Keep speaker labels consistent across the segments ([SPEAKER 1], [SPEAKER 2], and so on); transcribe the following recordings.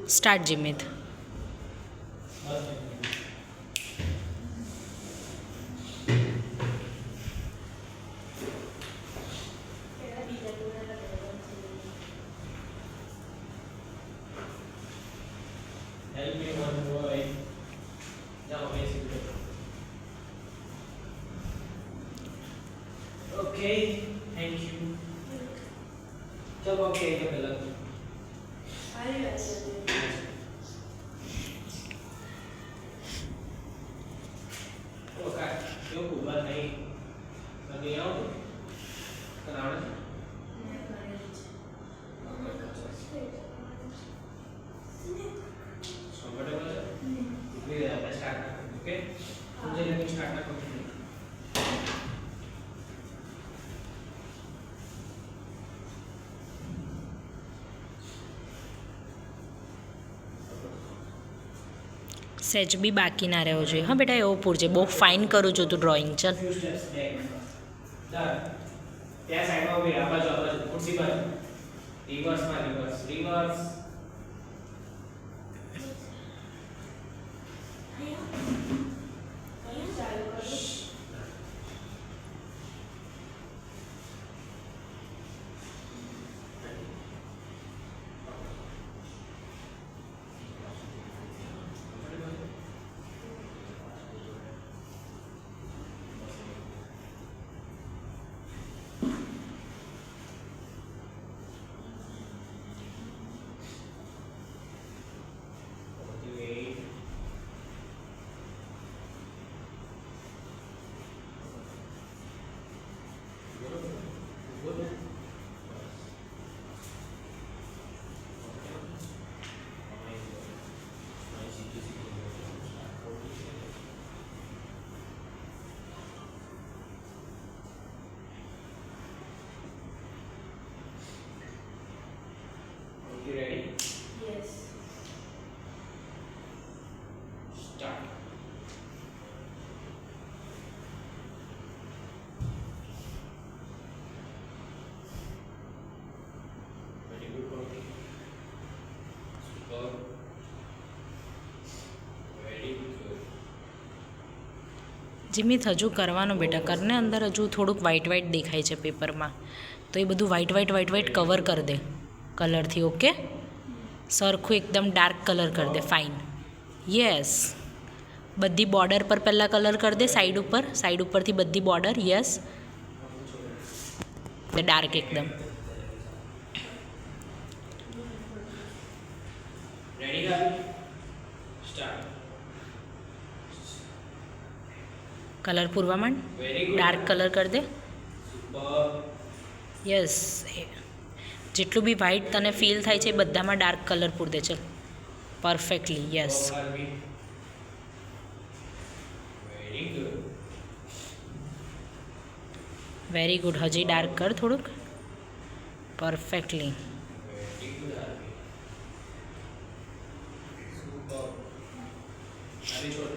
[SPEAKER 1] Start Jimit.
[SPEAKER 2] Help me one boy. Now basic. Okay, thank you. चलो okay तो पहला. Okay, क्यों कुबा नहीं? लगे आओ. कराना. Comfortable है? Clear है. Let's start. Okay? मुझे लेकिन start ना करो.
[SPEAKER 1] સેજ બી બાકી ના રહેવો જોઈએ. હા બેટા એવો પૂરજે. બહુ ફાઇન કરું છું તું ડ્રોઈંગ. ચાલ
[SPEAKER 2] Few steps back. Done. त्या साइड में भी बाजू कुर्सी पर रिवर्स में reverse You ready?
[SPEAKER 3] Yes.
[SPEAKER 2] Start. Very good, Courtney. Super. Very good.
[SPEAKER 1] Jimit હજુ કરવાનું બેટા. કરને અંદર હજુ થોડુંક વ્હાઈટ વ્હાઈટ દેખાય છે પેપરમાં, તો એ બધું વ્હાઈટ વ્હાઈટ કવર કરી દે કલરથી. ઓકે, સરખું એકદમ ડાર્ક કલર કરી દે. ફાઇન. યસ. બધી બોર્ડર પર પહેલાં કલર કરી દે. સાઈડ ઉપરથી બધી બોર્ડર. યસ, ડાર્ક એકદમ.
[SPEAKER 2] Ready, guys? Start.
[SPEAKER 1] કલર પૂરવા માંડ.
[SPEAKER 2] Very good.
[SPEAKER 1] ડાર્ક કલર કરી દે.
[SPEAKER 2] Super.
[SPEAKER 1] યસ. જેટલું બી વ્હાઈટ તને ફીલ થાય છે એ બધામાં ડાર્ક કલર પૂર દે. ચલ perfectly. Yes,
[SPEAKER 2] Go, Harvey. Very good.
[SPEAKER 1] Very good. હજી ડાર્ક કર થોડુંક. Perfectly.
[SPEAKER 2] Very good, Harvey. Super. Harvey, छोड़.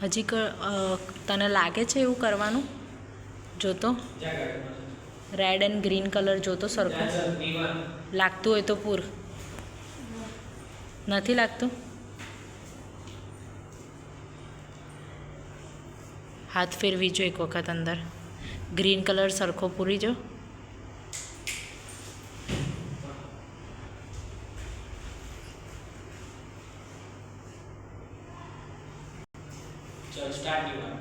[SPEAKER 1] હજી તને લાગે છે એવું કરવાનું? જોતો
[SPEAKER 2] जा गाड़ी में.
[SPEAKER 1] રેડ એન્ડ ગ્રીન કલર જોતો સરખો
[SPEAKER 2] जा सर V1.
[SPEAKER 1] લાગતું હોય તો પૂર. નથી લાગતું? હાથ ફેરવી જો એક વખત અંદર. ગ્રીન કલર સરખો પૂરી જો.
[SPEAKER 2] चल start V1.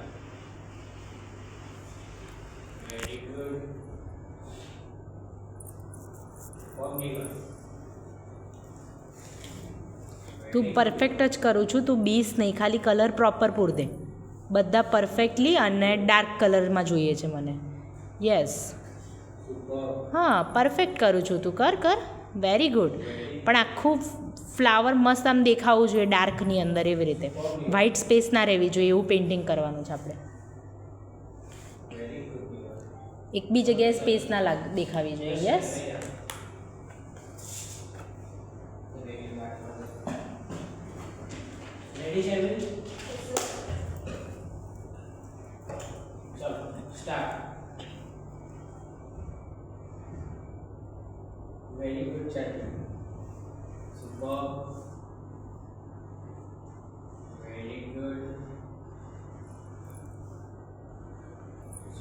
[SPEAKER 2] Very good. Form V1.
[SPEAKER 1] તું પરફેક્ટ જ કરું છું. તું બીસ નહીં, ખાલી કલર પ્રોપર પૂર દે. બધા પરફેક્ટલી અને ડાર્ક કલરમાં જોઈએ છે મને. યસ.
[SPEAKER 2] Super.
[SPEAKER 1] હા, પરફેક્ટ કરું છું. તું કર. Very good. પણ આખું ફ્લાવર મસ્ત આમ દેખાવું જોઈએ ડાર્કની અંદર. એવી રીતે વ્હાઇટ સ્પેસ ના રહેવી જોઈએ એવું પેઇન્ટિંગ કરવાનું છે આપણે.
[SPEAKER 2] Very good.
[SPEAKER 1] એક બી જગ્યાએ સ્પેસ ના દેખાવી જોઈએ. યસ.
[SPEAKER 2] Ready, Shelby? चलो start. Very good child. Superb. Very good.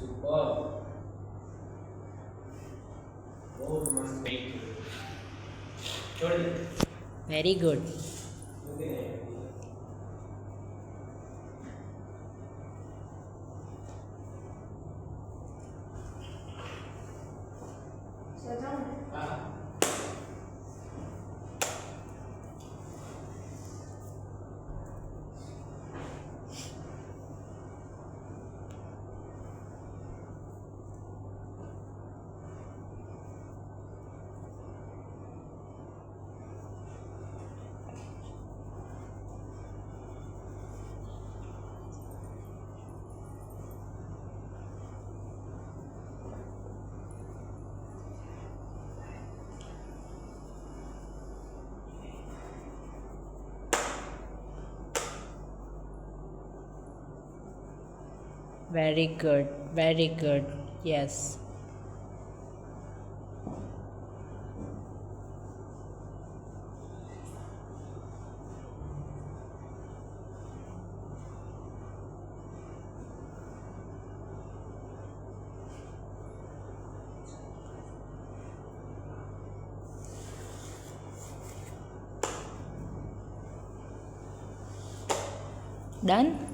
[SPEAKER 2] Superb. बहुत मस्त वेरी गुड छोड़ दे
[SPEAKER 1] વેરી ગુડ.
[SPEAKER 2] ओके हाँ
[SPEAKER 1] very good, very good. Yes. Done.